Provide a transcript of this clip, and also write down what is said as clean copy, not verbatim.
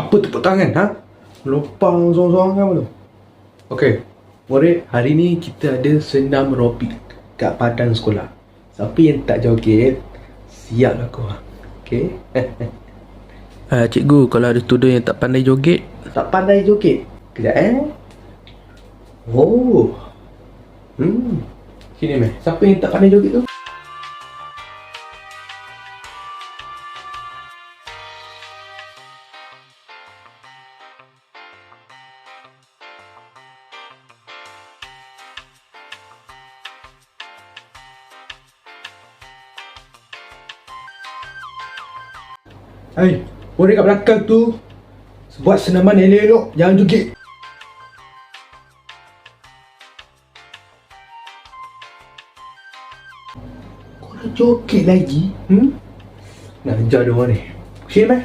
Apa tepuk tangan, ha? Lopang sorang-sorang kan tu. Okey, murid, hari ni kita ada senam aerobik kat padan sekolah. Siapa yang tak joget, siap aku. Okey. Cikgu, kalau ada student yang tak pandai joget, Tak pandai joget. Kejap Oh. Sini meh. Siapa yang tak pandai joget tu? Hai, murid kat belakang tu, buat senaman elok-elok, jangan joget. Kau nak joget lagi? Nak ajar dia orang ni. Sini meh.